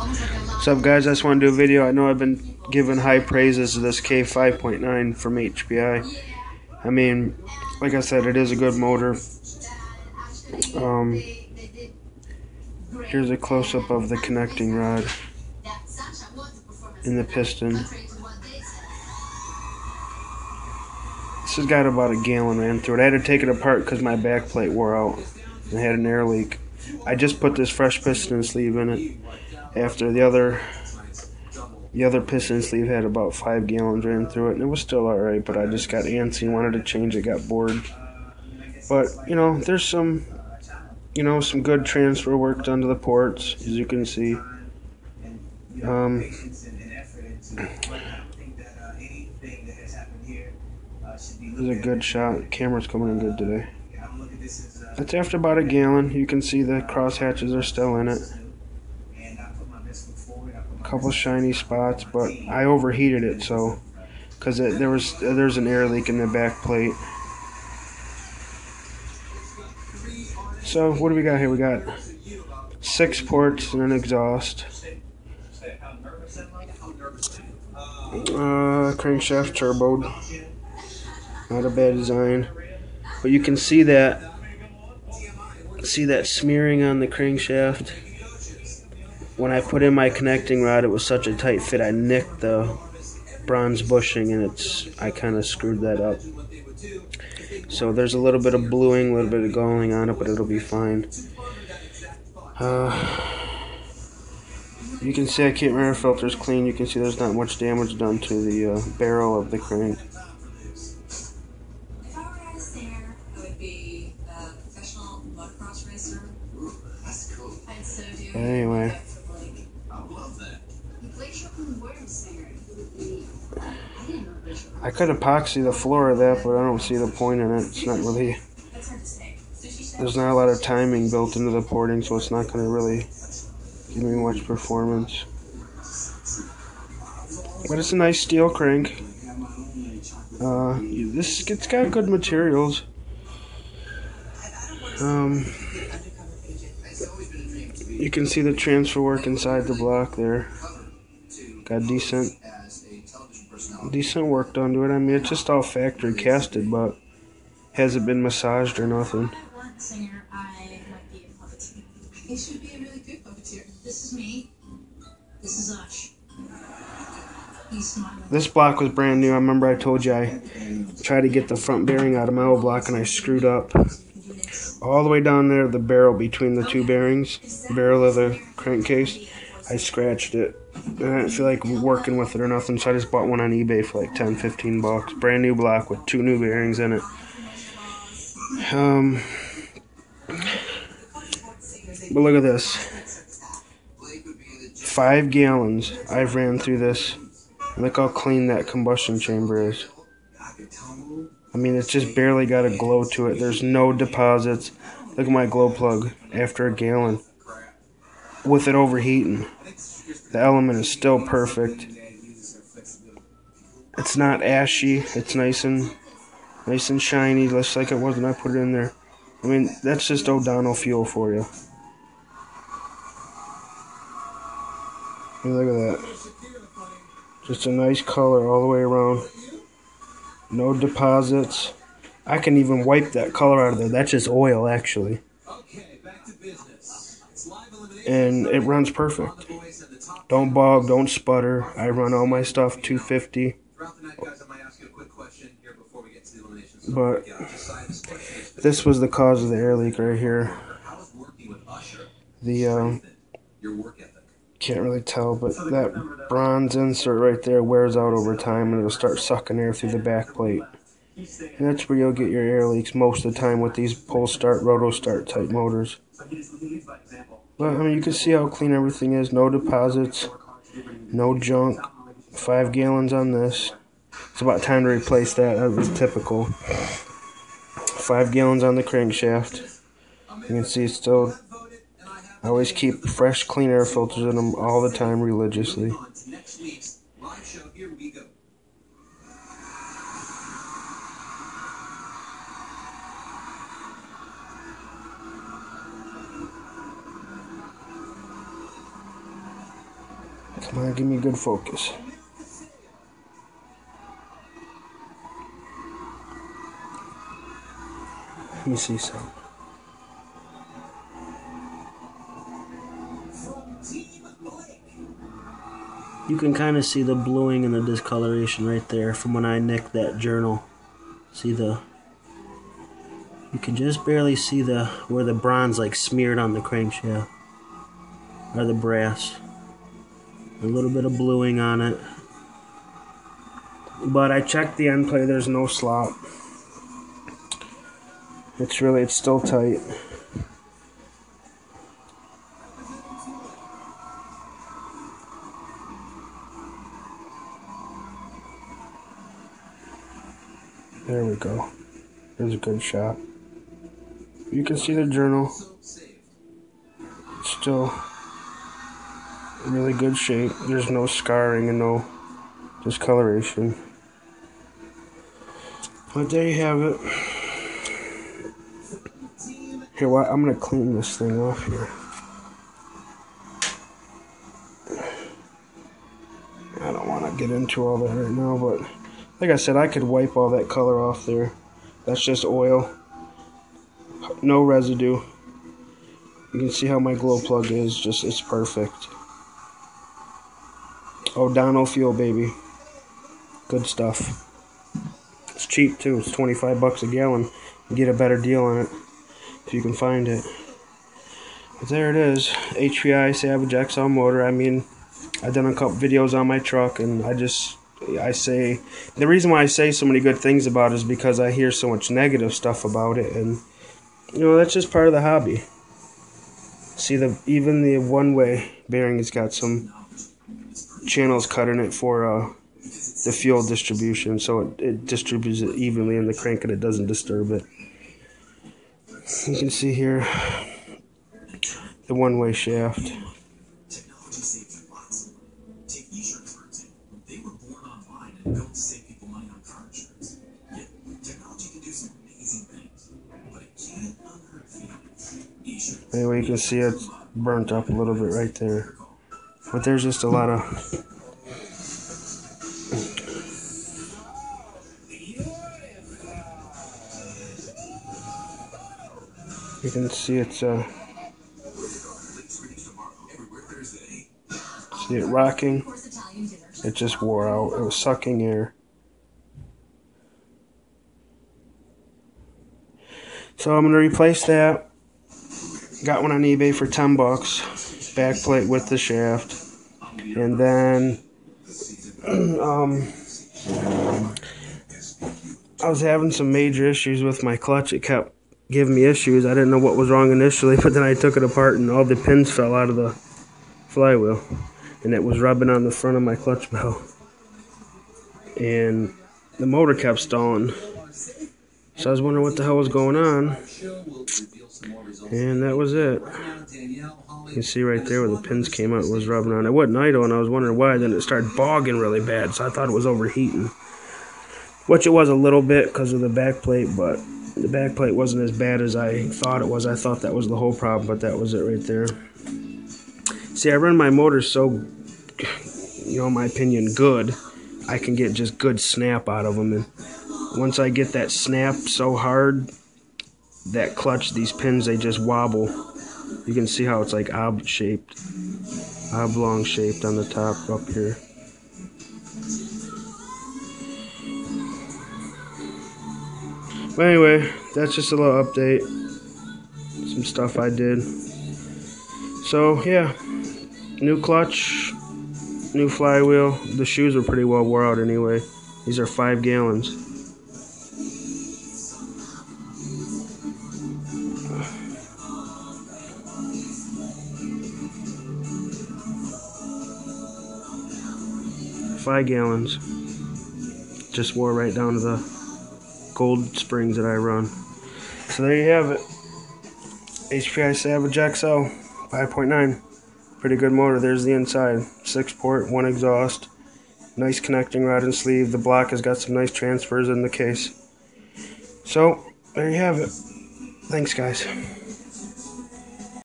What's up, guys? I just want to do a video. I know I've been giving high praises to this k5.9 from HBI. I mean, like I said, it is a good motor. Here's a close-up of the connecting rod in the piston. This has got about a gallon ran through it. I had to take it apart because my back plate wore out and had an air leak. I just put this fresh piston sleeve in it after the other piston sleeve had about 5 gallons ran through it, and it was still alright, but I just got antsy and wanted to change it, got bored. But, there's some good transfer work done to the ports, as you can see. This is a good shot. Camera's coming in good today. That's after about a gallon. You can see the cross hatches are still in it. A couple shiny spots, but I overheated it, so because there's an air leak in the back plate. So what do we got here? We got 6 ports and an exhaust. Crankshaft turboed. Not a bad design, but you can see that smearing on the crankshaft. When I put in my connecting rod, it was such a tight fit, I nicked the bronze bushing, and I kind of screwed that up. So there's a little bit of bluing, a little bit of galling on it, but it'll be fine. You can see I keep my air filters clean. You can see there's not much damage done to the barrel of the crank. Anyway, I could epoxy the floor of that, but I don't see the point in it. It's not really, there's not a lot of timing built into the porting, so it's not going to really give me much performance. But it's a nice steel crank. It's got good materials. You can see the transfer work inside the block there. Got decent work done to it. I mean, it's just all factory casted, but hasn't been massaged or nothing. He should be a really good puppeteer. This is me. This is Ush. This block was brand new. I remember I told you I tried to get the front bearing out of my old block and I screwed up. All the way down there, the barrel between the two bearings, barrel of the crankcase, I scratched it. And I didn't feel like working with it or nothing, so I just bought one on eBay for like 10-15 bucks. Brand new block with 2 new bearings in it. But look at this. 5 gallons I've ran through this. Look how clean that combustion chamber is. I mean, it's just barely got a glow to it. There's no deposits. Look at my glow plug after a gallon. With it overheating. The element is still perfect. It's not ashy. It's nice and shiny, just like it was when I put it in there. I mean, that's just O'Donnell fuel for you. Look at that. Just a nice color all the way around. No deposits. I can even wipe that color out of there. That's just oil, actually. And it runs perfect. Don't bog, don't sputter. I run all my stuff 250. But this was the cause of the air leak right here. Can't really tell, but that bronze insert right there wears out over time and it'll start sucking air through the back plate. And that's where you'll get your air leaks most of the time with these pull start, roto start type motors. But I mean, you can see how clean everything is. No deposits, no junk. 5 gallons on this. It's about time to replace that. That was typical. 5 gallons on the crankshaft. You can see it's still. I always keep fresh, clean air filters in them all the time, religiously. Come on, give me good focus. Let me see some. You can kind of see the bluing and the discoloration right there from when I nicked that journal. See the... You can just barely see where the bronze like smeared on the crankshaft. Or the brass. A little bit of bluing on it. But I checked the end plate, there's no slop. It's still tight. There we go. There's a good shot. You can see the journal. It's still in really good shape. There's no scarring and no discoloration. But there you have it. Here, I'm going to clean this thing off here. I don't want to get into all that right now, but like I said, I could wipe all that color off there. That's just oil. No residue. You can see how my glow plug is. It's perfect. O'Donnell fuel, baby. Good stuff. It's cheap too. It's 25 bucks a gallon. You get a better deal on it if you can find it. But there it is. HPI Savage XL motor. I mean, I've done a couple videos on my truck, and I say the reason why I say so many good things about it is because I hear so much negative stuff about it, and you know, that's just part of the hobby. See, even the one-way bearing has got some channels cut in it for the fuel distribution, so it distributes it evenly in the crank and it doesn't disturb it. You can see here the one-way shaft. Anyway, you can see it's burnt up a little bit right there. But there's just a lot of... You can see it's... see it rocking. It just wore out. It was sucking air. So I'm going to replace that. Got one on eBay for 10 bucks. Back plate with the shaft. And then I was having some major issues with my clutch. It kept giving me issues. I didn't know what was wrong initially, but then I took it apart and all the pins fell out of the flywheel. And it was rubbing on the front of my clutch bell. And the motor kept stalling. So I was wondering what the hell was going on. And that was it. You can see right there where the pins came out, it was rubbing on. It wasn't idle, and I was wondering why. Then it started bogging really bad, so I thought it was overheating. Which it was a little bit because of the back plate, but the back plate wasn't as bad as I thought it was. I thought that was the whole problem, but that was it right there. See, I run my motor so, you know, in my opinion, good. I can get just good snap out of them, and once I get that snap so hard, that clutch, these pins, they just wobble. You can see how it's like oblong shaped on the top up here. But anyway, that's just a little update. Some stuff I did. So yeah, new clutch, new flywheel. The shoes are pretty well wore out anyway. These are 5 gallons. Just wore right down to the gold springs that I run. So there you have it. HPI Savage XL 5.9. Pretty good motor. There's the inside. 6-port, 1 exhaust. Nice connecting rod and sleeve. The block has got some nice transfers in the case. So there you have it. Thanks, guys.